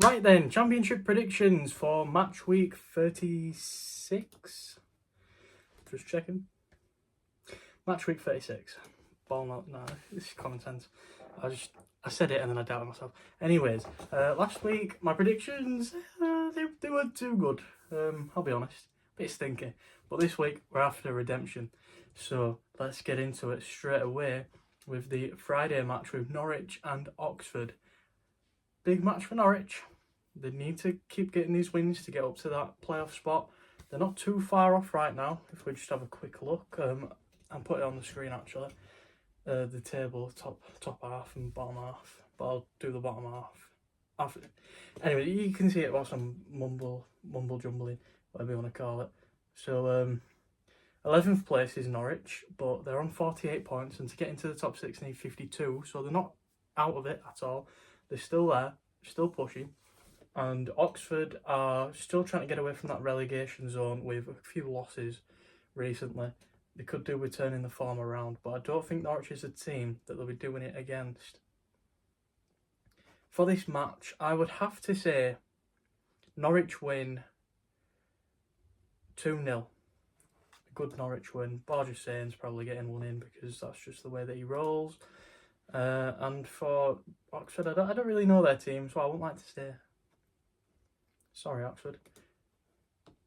Right then, championship predictions for match week 36. Just checking. Match week 36. Ball not, no, this is common sense. I said it and then I doubted myself. Anyways, last week, my predictions, they weren't too good. I'll be honest. Bit stinky. But this week, we're after redemption. So, let's get into it straight away with the Friday match with Norwich and Oxford. Big match for Norwich. They need to keep getting these wins to get up to that playoff spot. They're not too far off right now. If we just have a quick look, and put it on the screen actually. The table, top half and bottom half. But I'll do the bottom half after. Anyway, you can see it whilst I'm mumble jumbling, whatever you want to call it. So 11th place is Norwich, but they're on 48 points, and to get into the top 6 they need 52. So they're not out of it at all. They're still there, still pushing. And Oxford are still trying to get away from that relegation zone with a few losses recently. They could do with turning the form around, but I don't think Norwich is a team that they'll be doing it against. For this match, I would have to say Norwich win 2-0. A good Norwich win. Borja Sain's probably getting one in because that's just the way that he rolls. And for Oxford, I don't really know their team, so I wouldn't like to say. Sorry, Oxford.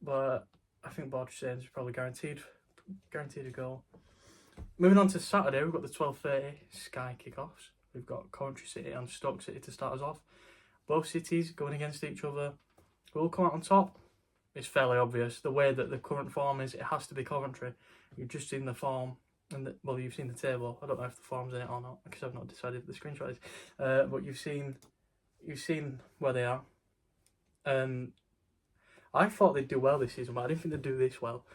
But I think Borja Sain's is probably guaranteed a goal. Moving on to Saturday, we've got the 12:30 Sky kickoffs. We've got Coventry City and Stoke City to start us off. Both cities going against each other. Who will come out on top? It's fairly obvious. The way that the current form is, it has to be Coventry. You've just seen the form, and well, you've seen the table. I don't know if the form's in it or not because I've not decided what the screenshot is. But you've seen where they are. I thought they'd do well this season, but I didn't think they'd do this well.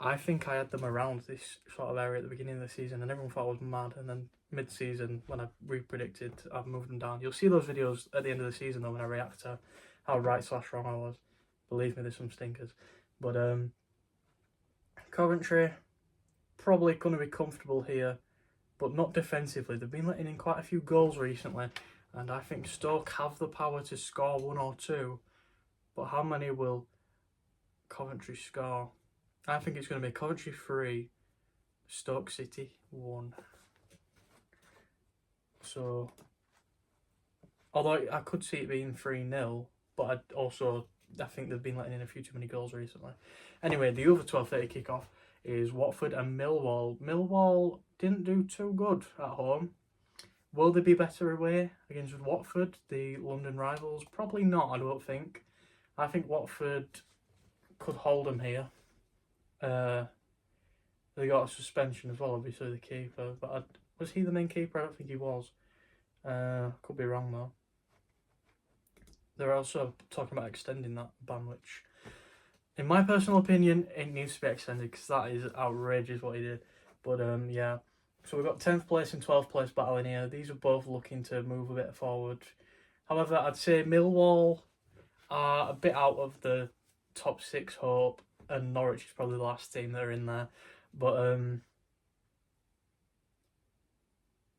I think I had them around this sort of area at the beginning of the season, and everyone thought I was mad. And then mid-season, when I re-predicted, I've moved them down. You'll see those videos at the end of the season, though, when I react to how right/wrong I was. Believe me, there's some stinkers. But Coventry, probably going to be comfortable here, but not defensively. They've been letting in quite a few goals recently, and I think Stoke have the power to score 1 or 2. But how many will Coventry score? I think it's going to be Coventry 3, Stoke City 1. So, although I could see it being 3-0, but I think they've been letting in a few too many goals recently. Anyway, the other 12:30 kickoff is Watford and Millwall. Millwall didn't do too good at home. Will they be better away against Watford, the London rivals? Probably not, I don't think. I think Watford could hold them here. They got a suspension as well, obviously, the keeper. But was he the main keeper? I don't think he was. Could be wrong, though. They're also talking about extending that ban, which, in my personal opinion, it needs to be extended because that is outrageous what he did. But, yeah. So we've got 10th place and 12th place battling here. These are both looking to move a bit forward. However, I'd say Millwall are a bit out of the top 6 hope, and Norwich is probably the last team that are in there. But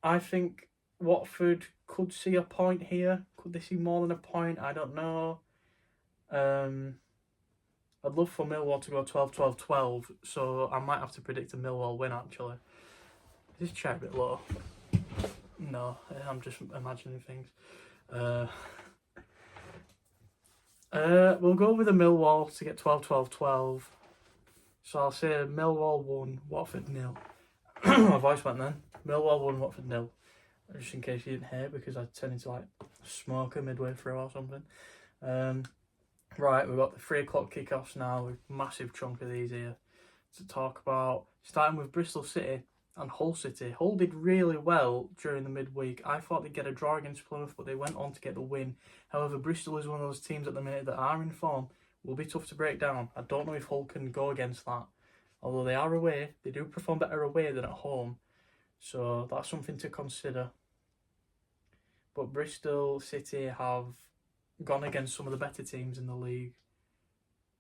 I think Watford could see a point here. Could they see more than a point? I don't know. I'd love for Millwall to go 12-12-12, so I might have to predict a Millwall win, actually. Is this chair a bit low? No, I'm just imagining things. We'll go with a Millwall to get 12-12-12. So I'll say Millwall 1, Watford 0. My voice went then. Millwall 1, Watford 0. Just in case you didn't hear, because I turned into like a smoker midway through or something. Right, we've got the 3 o'clock kickoffs now. With a massive chunk of these here to talk about. Starting with Bristol City and Hull City. Hull did really well during the midweek. I thought they'd get a draw against Plymouth, but they went on to get the win. However, Bristol is one of those teams at the minute that are in form. Will be tough to break down. I don't know if Hull can go against that. Although they are away, they do perform better away than at home. So that's something to consider. But Bristol City have gone against some of the better teams in the league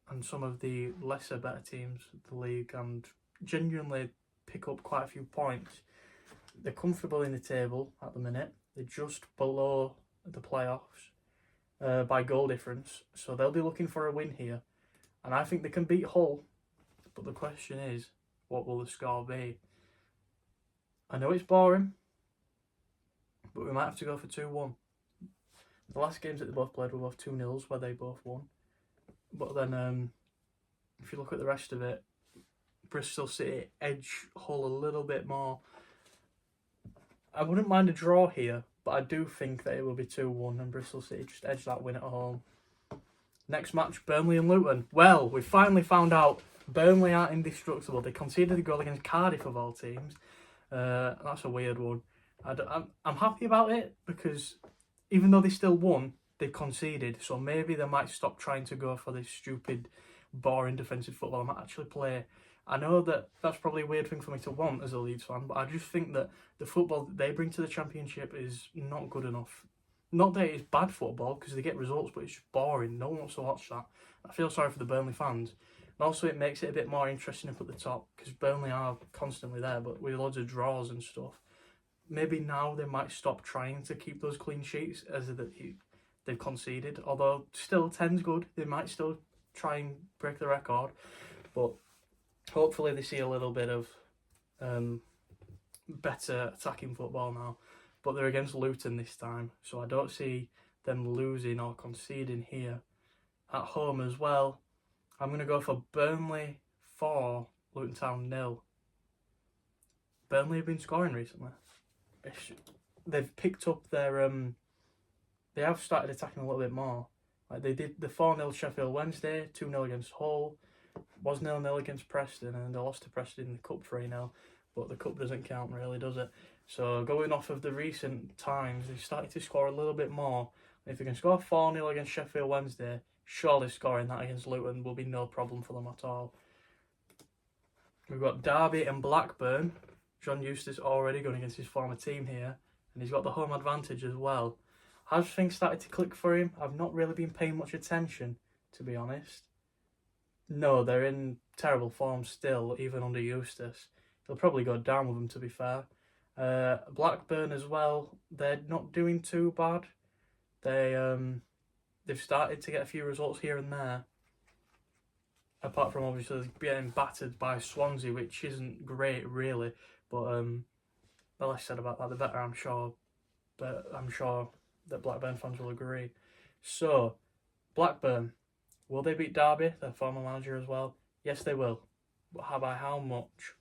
and some of the lesser better teams in the league and genuinely pick up quite a few points. They're comfortable in the table at the minute. They're just below the playoffs. by goal difference. So they'll be looking for a win here. And I think they can beat Hull. But the question is, what will the score be? I know it's boring, but we might have to go for 2-1. The last games that they both played were both 2-0s, where they both won. But then, if you look at the rest of it, Bristol City edge Hull a little bit more. I wouldn't mind a draw here, but I do think that it will be 2-1 and Bristol City just edge that win at home. Next match, Burnley and Luton. Well, we finally found out Burnley aren't indestructible. They conceded a goal against Cardiff of all teams. That's a weird one. I'm happy about it because even though they still won, they conceded. So maybe they might stop trying to go for this stupid, boring defensive football and might actually play. I know that that's probably a weird thing for me to want as a Leeds fan, but I just think that the football that they bring to the Championship is not good enough. Not that it's bad football, because they get results, but it's just boring. No one wants to watch that. I feel sorry for the Burnley fans. And also it makes it a bit more interesting up at the top, because Burnley are constantly there, but with loads of draws and stuff. Maybe now they might stop trying to keep those clean sheets as they've conceded. Although still 10's good. They might still try and break the record. But hopefully they see a little bit of better attacking football now. But they're against Luton this time, so I don't see them losing or conceding here. At home as well, I'm going to go for Burnley 4, Luton Town 0. Burnley have been scoring recently. They've picked up their... they have started attacking a little bit more. Like they did the 4-0 Sheffield Wednesday, 2-0 against Hull, was 0-0 against Preston, and they lost to Preston in the Cup 3-0. But the Cup doesn't count really, does it? So going off of the recent times, they've started to score a little bit more. If they can score 4-0 against Sheffield Wednesday, surely scoring that against Luton will be no problem for them at all. We've got Derby and Blackburn. John Eustace already going against his former team here, and he's got the home advantage as well. Has things started to click for him? I've not really been paying much attention, to be honest. No, they're in terrible form still, even under Eustace. He'll probably go down with them, to be fair. Blackburn as well, they're not doing too bad. They've started to get a few results here and there. Apart from obviously getting battered by Swansea, which isn't great really. But the less said about that, the better, I'm sure. But I'm sure that Blackburn fans will agree. So, Blackburn, will they beat Derby, their former manager as well? Yes, they will. But by how much?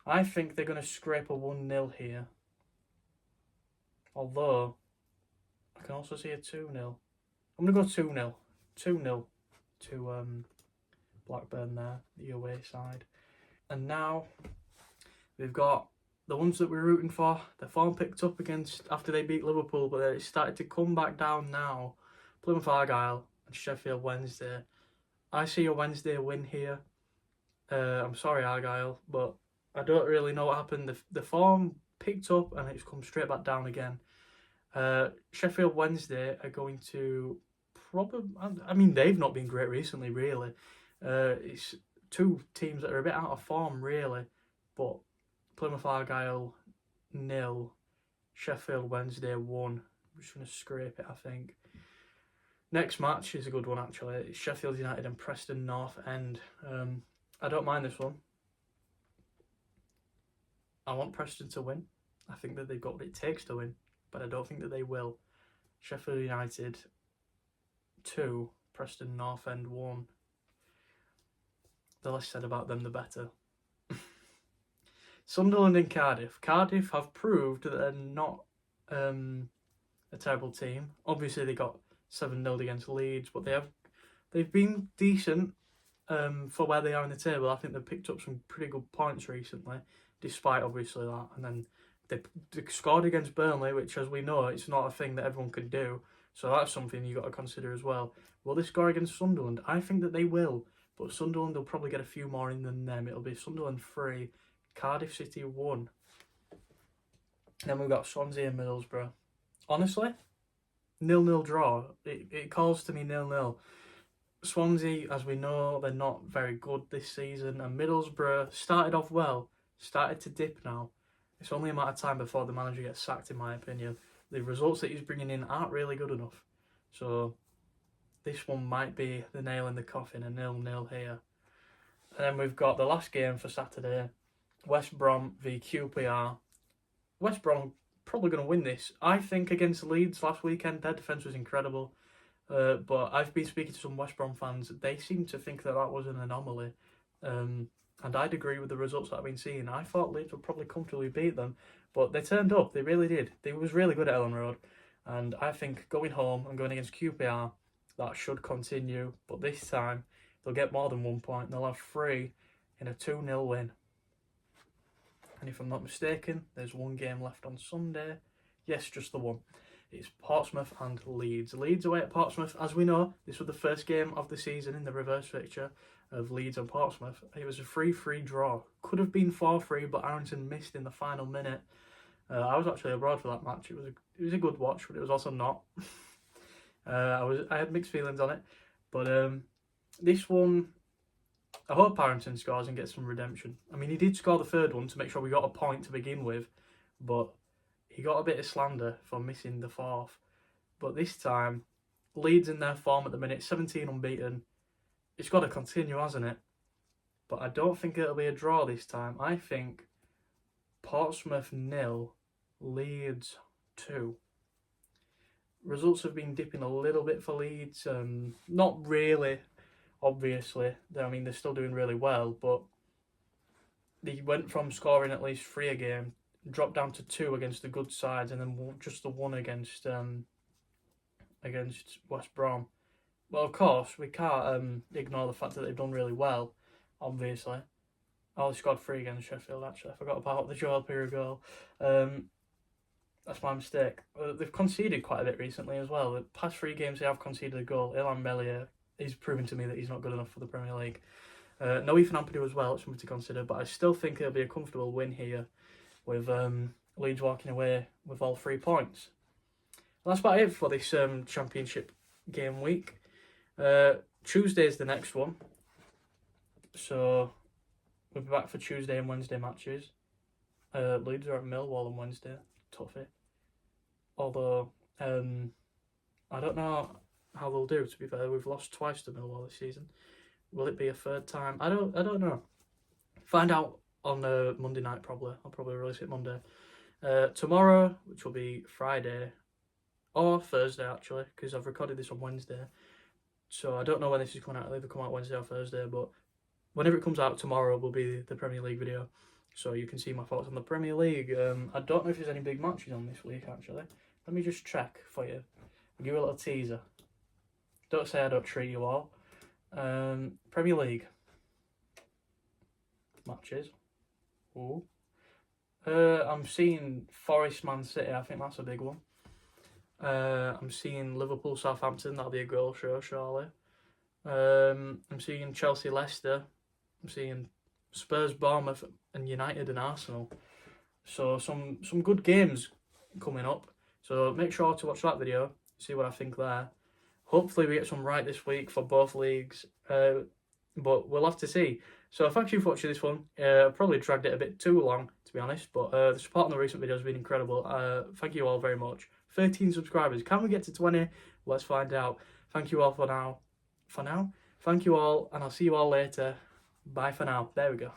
I think they're going to scrape a 1-0 here. Although, I can also see a 2-0. I'm going to go 2-0. 2-0 to Blackburn there, the away side. And now, we've got the ones that we're rooting for. Their form picked up against after they beat Liverpool, but it's started to come back down now. Plymouth Argyle and Sheffield Wednesday. I see a Wednesday win here. I'm sorry, Argyle, but I don't really know what happened. The form picked up and it's come straight back down again. Sheffield Wednesday are going to probably... I mean, they've not been great recently, really. It's two teams that are a bit out of form, really. But Plymouth Argyle 0, Sheffield Wednesday 1. I'm just going to scrape it, I think. Next match is a good one, actually. It's Sheffield United and Preston North End. I don't mind this one. I want Preston to win. I think that they've got what it takes to win, but I don't think that they will. Sheffield United 2, Preston North End 1. The less said about them, the better. Sunderland and Cardiff. Cardiff have proved that they're not a terrible team. Obviously, they got 7-0 against Leeds, but they've been decent for where they are in the table. I think they've picked up some pretty good points recently, despite obviously that. And then they scored against Burnley, which, as we know, it's not a thing that everyone can do. So that's something you got to consider as well. Will they score against Sunderland? I think that they will, but Sunderland will probably get a few more in than them. It'll be Sunderland 3, Cardiff City 1. Then we've got Swansea and Middlesbrough. Honestly, 0-0 draw. It calls to me 0-0. Swansea, as we know, they're not very good this season, and Middlesbrough started off well, started to dip now. It's only a matter of time before the manager gets sacked, in my opinion. The results that he's bringing in aren't really good enough. So this one might be the nail in the coffin, a 0-0 here. And then we've got the last game for Saturday, West Brom V QPR. West Brom probably going to win this. I think against Leeds last weekend, their defence was incredible. But I've been speaking to some West Brom fans. They seem to think that was an anomaly. And I'd agree with the results that I've been seeing. I thought Leeds would probably comfortably beat them. But they turned up. They really did. They was really good at Ellen Road. And I think going home and going against QPR, that should continue. But this time, they'll get more than 1 point. They'll have 3 in a 2-0 win. And if I'm not mistaken, there's one game left on Sunday. Yes, just the one. It's Portsmouth and Leeds. Leeds away at Portsmouth. As we know, this was the first game of the season in the reverse fixture of Leeds and Portsmouth. It was a 3-3 draw. Could have been 4-3, but Arrington missed in the final minute. I was actually abroad for that match. It was a good watch, but it was also not. I had mixed feelings on it. But this one, I hope Arrington scores and gets some redemption. I mean, he did score the third one to make sure we got a point to begin with, but he got a bit of slander for missing the fourth. But this time, Leeds in their form at the minute, 17 unbeaten. It's got to continue, hasn't it? But I don't think it'll be a draw this time. I think Portsmouth 0, Leeds 2. Results have been dipping a little bit for Leeds. Not really, obviously. I mean, they're still doing really well, but they went from scoring at least 3 a game, dropped down to 2 against the good sides, and then just the 1 against West Brom. Well, of course, we can't ignore the fact that they've done really well, obviously. Oh, they scored 3 against Sheffield, actually. I forgot about the Joel Pirro goal. That's my mistake. They've conceded quite a bit recently as well. The past 3 games they have conceded a goal. Ilan Meslier, he's proven to me that he's not good enough for the Premier League. No Ethan Ampadu as well, it's something to consider, but I still think it'll be a comfortable win here with Leeds walking away with all 3 points. Well, that's about it for this Championship game week. Tuesday's the next one. So we'll be back for Tuesday and Wednesday matches. Leeds are at Millwall on Wednesday. Toughie. Although, I don't know how they'll do, to be fair. We've lost twice to Millwall this season. Will it be a third time? I don't know. Find out on Monday night, probably. I'll probably release it Monday. Tomorrow, which will be Friday, or Thursday, actually, because I've recorded this on Wednesday. So I don't know when this is coming out. It'll either come out Wednesday or Thursday, but whenever it comes out, tomorrow will be the Premier League video. So you can see my thoughts on the Premier League. I don't know if there's any big matches on this week, actually. Let me just check for you. I'll give you a little teaser. Don't say I don't treat you all. Premier League matches. Ooh. I'm seeing Forest Man City. I think that's a big one. I'm seeing Liverpool Southampton. That'll be a goal show, surely. I'm seeing Chelsea Leicester. I'm seeing Spurs Bournemouth and United and Arsenal. So some good games coming up. So make sure to watch that video. See what I think there. Hopefully we get some right this week for both leagues. But we'll have to see. So thank you for watching this one. I've probably dragged it a bit too long, to be honest. But the support on the recent videos has been incredible. Thank you all very much. 13 subscribers. Can we get to 20? Let's find out. Thank you all for now. Thank you all, and I'll see you all later. Bye for now. There we go.